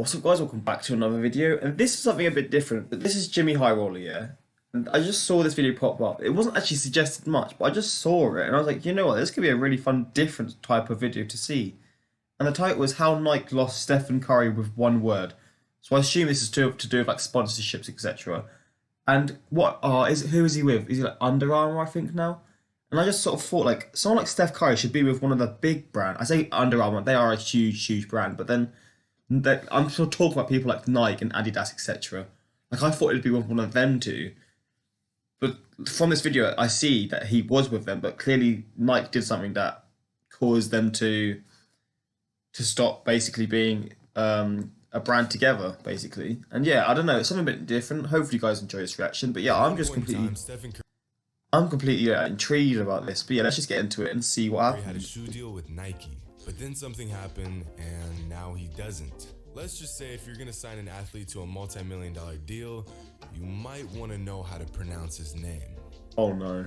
What's up guys, welcome back to another video, and this is something a bit different. This is Jimmy High Roller, yeah? And I just saw this video pop up. It wasn't actually suggested much, but I just saw it and I was like, you know what, this could be a really fun, different type of video to see. And the title was How Nike Lost Stephen Curry with One Word. So I assume this is to do with like sponsorships, etc. And who is he with? Is he like Under Armour, I think now? And I just sort of thought like someone like Steph Curry should be with one of the big brands. I say Under Armour, they are a huge, huge brand, but then I'm still talking about people like Nike and Adidas, etc. Like I thought it'd be with one of them too. But from this video, I see that he was with them, but clearly Nike did something that caused them to stop basically being a brand together, basically. And yeah, I don't know, it's something a bit different. Hopefully you guys enjoy this reaction. But yeah, I'm completely intrigued about this. But yeah, let's just get into it and see what happens. He had a shoe deal with Nike, but then something happened and now he doesn't. Let's just say if you're gonna sign an athlete to a multi-million-dollar deal, you might want to know how to pronounce his name. Oh no.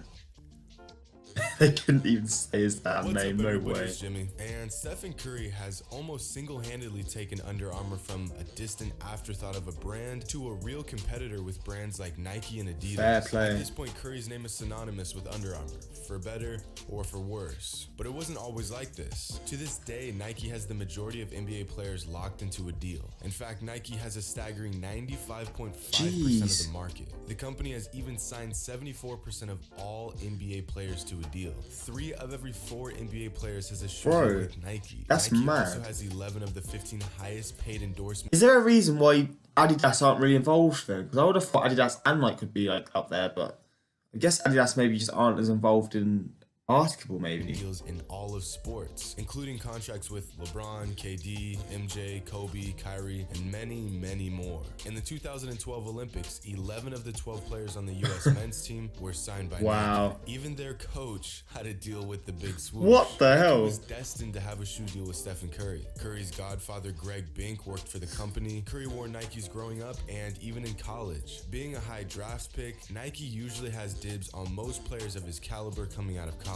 They couldn't even say his damn name, no way. It's Jimmy. And Stephen Curry has almost single-handedly taken Under Armour from a distant afterthought of a brand to a real competitor with brands like Nike and Adidas. Fair play. At this point, Curry's name is synonymous with Under Armour, for better or for worse. But it wasn't always like this. To this day, Nike has the majority of NBA players locked into a deal. In fact, Nike has a staggering 95.5% of the market. The company has even signed 74% of all NBA players to a deal. 3 of every 4 NBA players has a shoe deal with Nike. That's Nike mad. also has 11 of the 15 highest paid endorsements. Is there a reason why Adidas aren't really involved then? Because I would have thought Adidas and Nike could be like up there, but I guess Adidas maybe just aren't as involved in basketball maybe. Deals in all of sports, including contracts with LeBron, KD, MJ, Kobe, Kyrie, and many, many more. In the 2012 Olympics, 11 of the 12 players on the US men's team were signed by Nike. Even their coach had a deal with the big swoosh. What the hell? He was destined to have a shoe deal with Stephen Curry. Curry's godfather, Greg Bink, worked for the company. Curry wore Nikes growing up and even in college. Being a high draft pick, Nike usually has dibs on most players of his caliber coming out of college.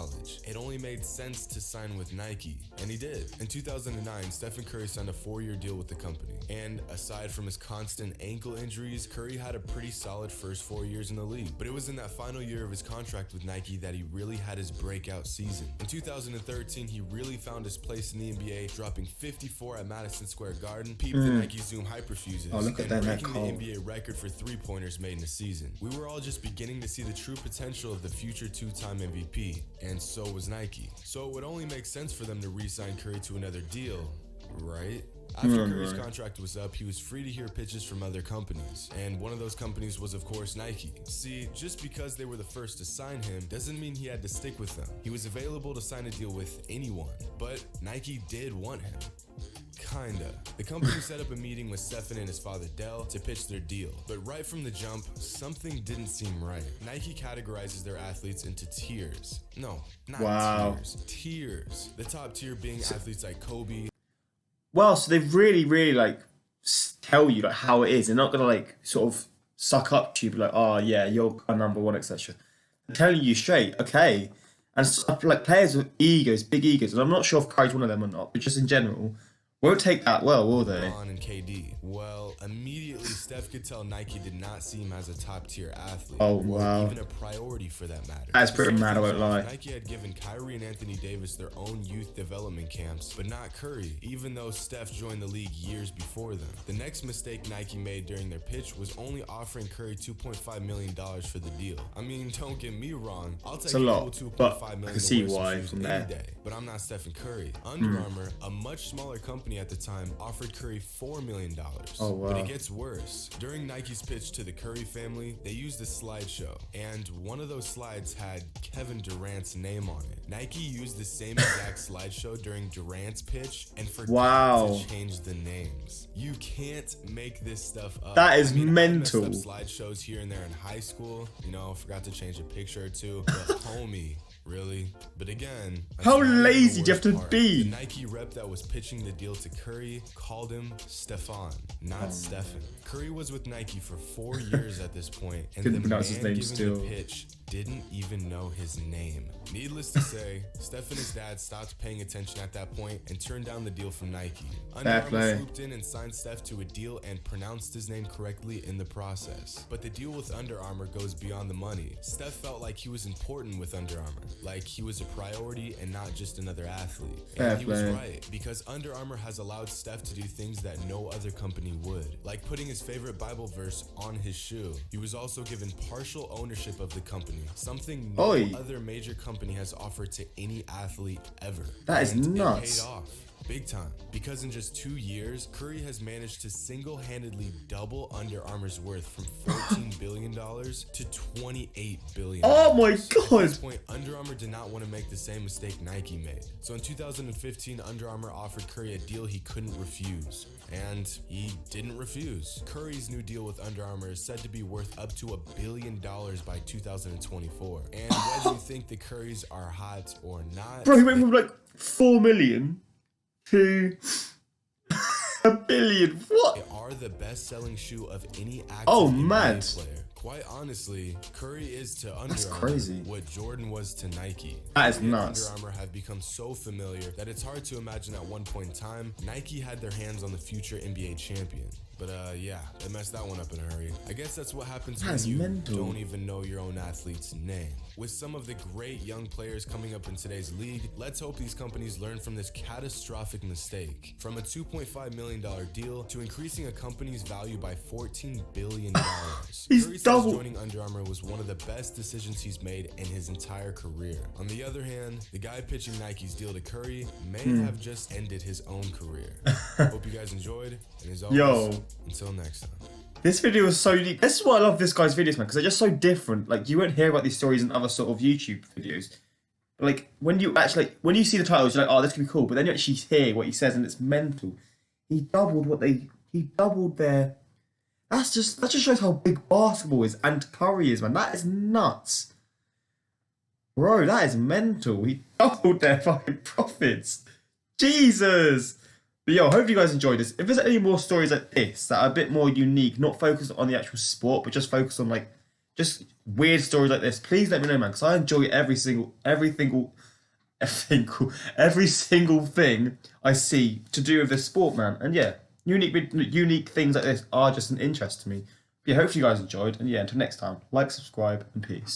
It only made sense to sign with Nike, and he did. In 2009, Stephen Curry signed a 4-year deal with the company. And aside from his constant ankle injuries, Curry had a pretty solid first 4 years in the league. But it was in that final year of his contract with Nike that he really had his breakout season. In 2013, he really found his place in the NBA, dropping 54 at Madison Square Garden, peeped the Nike Zoom Hyperfuses, and breaking the NBA record for 3-pointers made in a season. We were all just beginning to see the true potential of the future 2-time MVP, and so was Nike. So it would only make sense for them to re-sign Curry to another deal, right? After Curry's contract was up, he was free to hear pitches from other companies, and one of those companies was of course Nike. See, just because they were the first to sign him doesn't mean he had to stick with them. He was available to sign a deal with anyone, but Nike did want him. Kinda. The company set up a meeting with Stephen and his father Dell to pitch their deal. But right from the jump, something didn't seem right. Nike categorizes their athletes into tiers. No, not tiers. Tiers. The top tier being athletes like Kobe. Well, so they really like tell you like how it is. They're not gonna like sort of suck up to you, be like, oh yeah, you're a number one, etc. They're telling you straight, okay. And stuff like players with egos, big egos, and I'm not sure if Kyrie's one of them or not, but just in general, won't take that well, will they? LeBron and KD. Well, immediately Steph could tell Nike did not see him as a top-tier athlete. Oh, wow. Or even a priority for that matter. That's pretty mad, I won't lie. Nike had given Kyrie and Anthony Davis their own youth development camps, but not Curry, even though Steph joined the league years before them. The next mistake Nike made during their pitch was only offering Curry $2.5 million for the deal. I mean, don't get me wrong, I'll take $2.5 million from any day, but I'm not Stephen Curry. Under Armour, a much smaller company at the time, offered Curry $4 million. Oh, wow. But it gets worse. During Nike's pitch to the Curry family, they used a slideshow, and one of those slides had Kevin Durant's name on it. Nike used the same exact slideshow during Durant's pitch and forgot to change the names. You can't make this stuff up. That is mental. I messed up slideshows here and there in high school, you know, forgot to change a picture or two, but homie, Really? But again, that's How not even the lazy do you have worst to part. be? The Nike rep that was pitching the deal to Curry called him Stefan, not Stefan. Curry was with Nike for 4 years at this point, and Couldn't the man pronounce his name giving still. the pitch didn't even know his name. Needless to say, Steph and his dad stopped paying attention at that point and turned down the deal from Nike. Under Fair Armour play. swooped in and signed Steph to a deal and pronounced his name correctly in the process. But the deal with Under Armour goes beyond the money. Steph felt like he was important with Under Armour, like he was a priority and not just another athlete. Fair And he was play. right, because Under Armour has allowed Steph to do things that no other company would, like putting his favorite Bible verse on his shoe. He was also given partial ownership of the company, something no Oi. other major company has offered to any athlete ever. That is And nuts. It paid off. Big time. Because in just 2 years, Curry has managed to single-handedly double Under Armour's worth from $14 billion to $28 billion. Oh my At god. this point, Under Armour did not want to make the same mistake Nike made. So in 2015, Under Armour offered Curry a deal he couldn't refuse. And he didn't refuse. Curry's new deal with Under Armour is said to be worth up to $1 billion by 2024. And whether you think the Currys are hot or not, Bro, he went from like 4 million to $1 billion. What? they are the best-selling shoe of any active Oh, NBA mad. player. Quite honestly, Curry is to Under That's Armour crazy. what Jordan was to Nike. That is Curry and nuts. Under Armour have become so familiar that it's hard to imagine at one point in time Nike had their hands on the future NBA champion. But yeah, they messed that one up in a hurry. I guess that's what happens when That's you mental. don't even know your own athlete's name. With some of the great young players coming up in today's league, let's hope these companies learn from this catastrophic mistake. From a $2.5 million deal to increasing a company's value by $14 billion. He's Curry says double- joining Under Armour was one of the best decisions he's made in his entire career. On the other hand, the guy pitching Nike's deal to Curry may have just ended his own career. Hope you guys enjoyed, and as always, Yo. until next time. This video was so unique. This is why I love this guy's videos, man, because they're just so different. Like, you won't hear about these stories in other sort of YouTube videos. But, like, when you actually, when you see the titles, you're like, oh, this can be cool. But then you actually hear what he says, and it's mental. He doubled their. That just shows how big basketball is and Curry is, man. That is nuts. Bro, that is mental. He doubled their fucking profits. Jesus. But yo, I hope you guys enjoyed this. If there's any more stories like this that are a bit more unique, not focused on the actual sport, but just focused on like just weird stories like this, please let me know, man, because I enjoy every single thing I see to do with this sport, man. And yeah, unique things like this are just an interest to me. But yeah, hopefully you guys enjoyed. And yeah, until next time, like, subscribe, and peace.